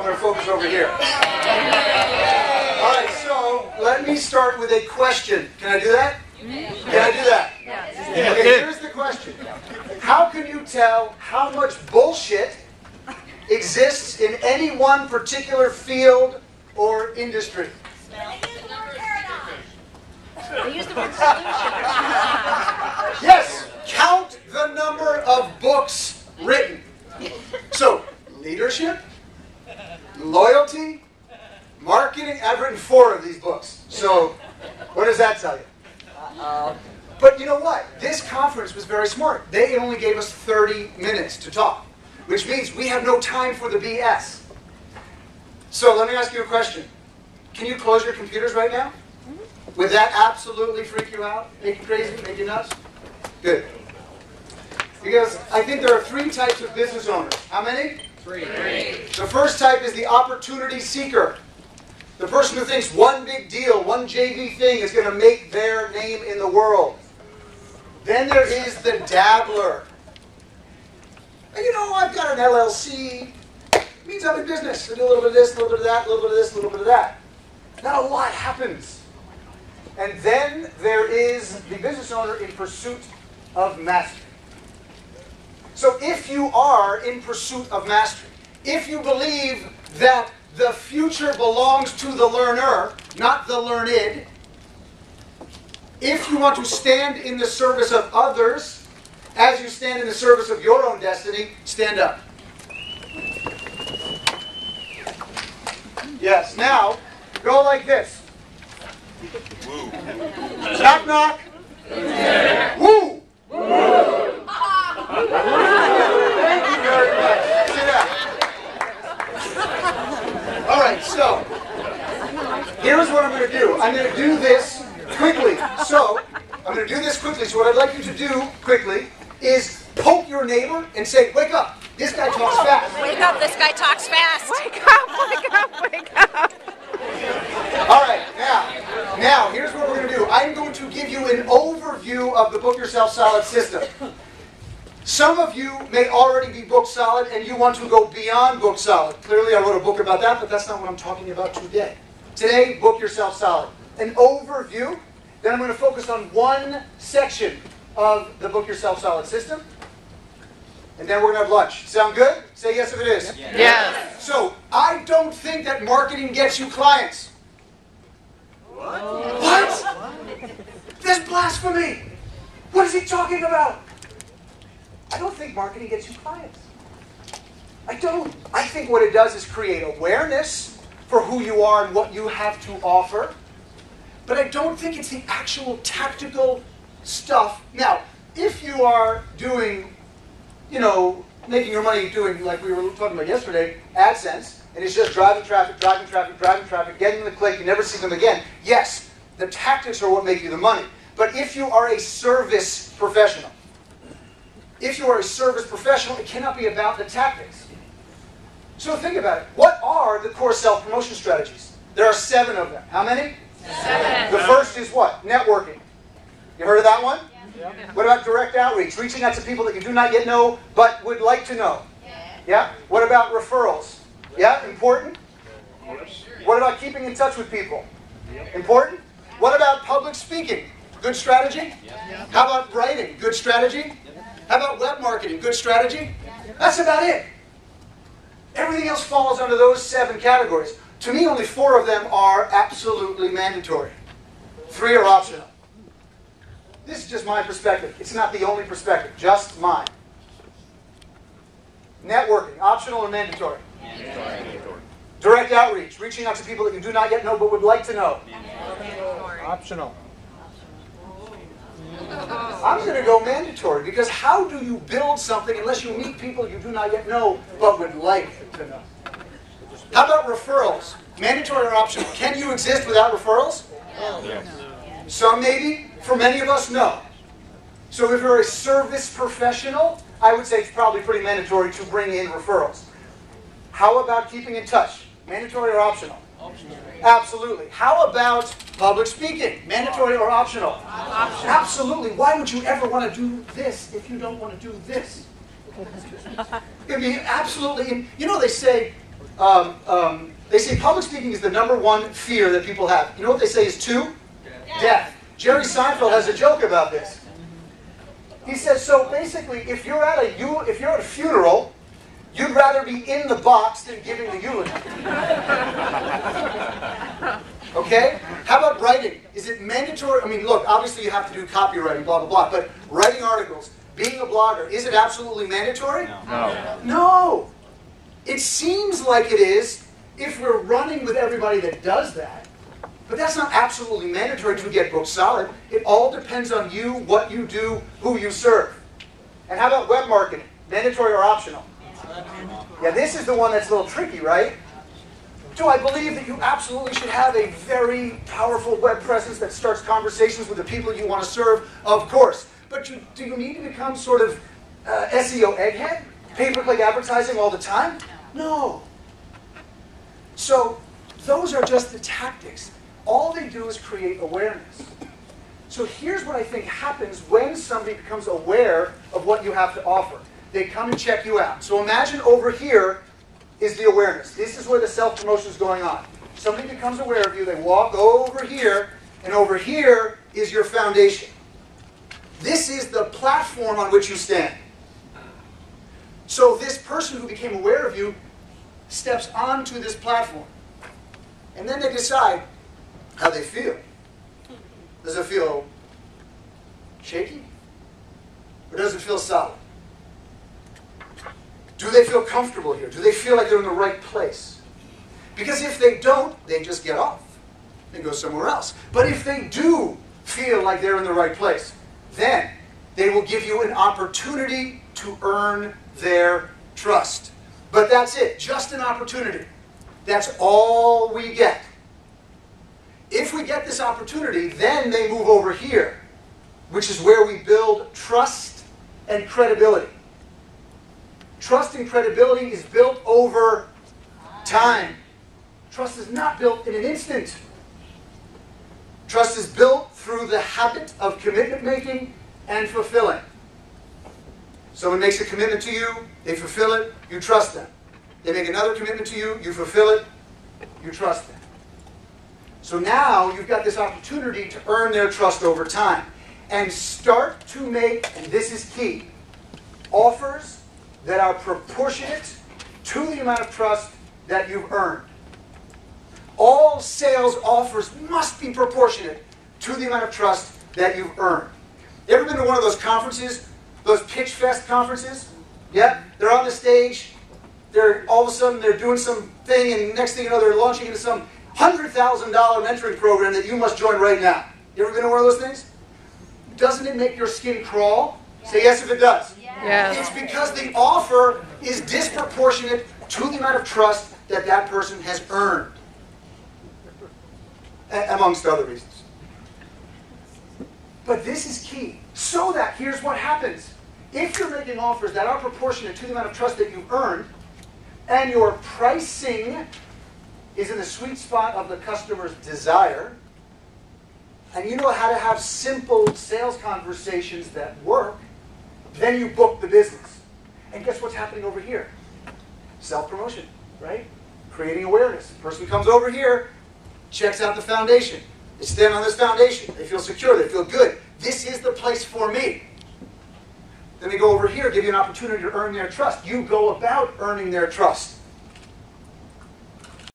going to focus over here. All right, so let me start with a question. Can I do that? Can I do that? Okay, here's the question. How can you tell how much bullshit exists in any one particular field or industry? They use the word solution. Yes, count the number of books written. So, leadership, loyalty, marketing. I've written 4 of these books. So, what does that tell you? But you know what? This conference was very smart. They only gave us 30 minutes to talk, which means we have no time for the BS. So let me ask you a question. Can you close your computers right now? Would that absolutely freak you out? Make you crazy? Make you nuts? Good. Because I think there are 3 types of business owners. How many? 3. The first type is the opportunity seeker. The person who thinks one big deal, one JV thing is going to make their name in the world. Then there is the dabbler. And you know, I've got an LLC. It means I'm in business. I do a little bit of this, a little bit of that, a little bit of this, a little bit of that. Not a lot happens. And then there is the business owner in pursuit of mastery. So if you are in pursuit of mastery, if you believe that the future belongs to the learner, not the learned, if you want to stand in the service of others, as you stand in the service of your own destiny, stand up. Yes, now, go like this. Woo. Knock, knock. Woo! Thank you very much. Sit down. All right, so here's what I'm going to do. I'm going to do this quickly. So I'm going to do this quickly. So what I'd like you to do quickly is poke your neighbor and say, "Wake up! This guy talks fast." Wake up, this guy talks fast. Wake up, wake up, wake up. All right, now here's what we're going to do. I'm going to give you an overview of the Book Yourself Solid system. Some of you may already be book solid and you want to go beyond book solid. Clearly I wrote a book about that, but that's not what I'm talking about today. Today, Book Yourself Solid. An overview, then I'm going to focus on one section of the Book Yourself Solid system. And then we're going to have lunch. Sound good? Say yes if it is. Yes. So, I don't think that marketing gets you clients. What? That's blasphemy. What is he talking about? I don't think marketing gets you clients. I don't. I think what it does is create awareness for who you are and what you have to offer. But I don't think it's the actual tactical stuff. Now, if you are doing, you know, making your money doing, like we were talking about yesterday, AdSense, and it's just driving traffic, getting the click, you never see them again. Yes, the tactics are what make you the money. But if you are a service professional, it cannot be about the tactics. So think about it. What are the core self-promotion strategies? There are 7 of them. How many? 7. The first is what? Networking. You heard of that one? Yeah. What about direct outreach? Reaching out to people that you do not yet know, but would like to know. Yeah? What about referrals? Yeah? Important? What about keeping in touch with people? Important? What about public speaking? Good strategy? How about writing? Good strategy? How about web marketing? Good strategy? That's about it. Everything else falls under those 7 categories. To me, only 4 of them are absolutely mandatory. 3 are optional. This is just my perspective. It's not the only perspective, just mine. Networking, optional or mandatory? Mandatory. Direct outreach, reaching out to people that you do not yet know but would like to know. Optional. I'm going to go mandatory because how do you build something unless you meet people you do not yet know but would like to know? How about referrals? Mandatory or optional? Can you exist without referrals? Yes. Some maybe. For many of us, no. So if you're a service professional, I would say it's probably pretty mandatory to bring in referrals. How about keeping in touch? Mandatory or optional? Optional. Absolutely. How about public speaking? Mandatory or optional? Optional. Absolutely. Why would you ever want to do this if you don't want to do this? It'd be absolutely... You know, they say They say public speaking is the #1 fear that people have. You know what they say is 2? Death. Jerry Seinfeld has a joke about this. He says, so basically, if you're at a funeral, you'd rather be in the box than giving the eulogy. Okay? How about writing? Is it mandatory? I mean, look, obviously you have to do copywriting, blah, blah, blah, but writing articles, being a blogger, is it absolutely mandatory? No. No. It seems like it is if we're running with everybody that does that, but that's not absolutely mandatory to get booked solid. It all depends on you, what you do, who you serve. And how about web marketing? Mandatory or optional? Yeah, this is the one that's a little tricky, right? Do I believe that you absolutely should have a very powerful web presence that starts conversations with the people you want to serve? Of course. But do you need to become sort of SEO egghead? Pay-per-click advertising all the time? No. So those are just the tactics. All they do is create awareness. So here's what I think happens when somebody becomes aware of what you have to offer. They come and check you out. So imagine over here is the awareness. This is where the self-promotion is going on. Somebody becomes aware of you, they walk over here, and over here is your foundation. This is the platform on which you stand. So this person who became aware of you steps onto this platform. And then they decide how they feel. Does it feel shaky? Or does it feel solid? Do they feel comfortable here? Do they feel like they're in the right place? Because if they don't, they just get off and go somewhere else. But if they do feel like they're in the right place, then they will give you an opportunity to earn their trust. But that's it, just an opportunity. That's all we get. If we get this opportunity, then they move over here, which is where we build trust and credibility. Trust and credibility is built over time. Trust is not built in an instant. Trust is built through the habit of commitment making and fulfilling. Someone makes a commitment to you, they fulfill it, you trust them. They make another commitment to you, you fulfill it, you trust them. So now you've got this opportunity to earn their trust over time. And start to make, and this is key, offers that are proportionate to the amount of trust that you've earned. All sales offers must be proportionate to the amount of trust that you've earned. You ever been to one of those conferences, those Pitch Fest conferences? Yep, they're on the stage, all of a sudden they're doing some thing, and next thing you know they're launching into some $100,000 mentoring program that you must join right now. You ever been to one of those things? Doesn't it make your skin crawl? Say yes if it does. Yes. It's because the offer is disproportionate to the amount of trust that that person has earned, amongst other reasons. But this is key. So that here's what happens. If you're making offers that are proportionate to the amount of trust that you've earned, and your pricing is in the sweet spot of the customer's desire, and you know how to have simple sales conversations that work, then you book the business. And guess what's happening over here? Self-promotion, right? Creating awareness. The person comes over here, checks out the foundation. They stand on this foundation. They feel secure. They feel good. This is the place for me. Then they go over here, give you an opportunity to earn their trust. You go about earning their trust.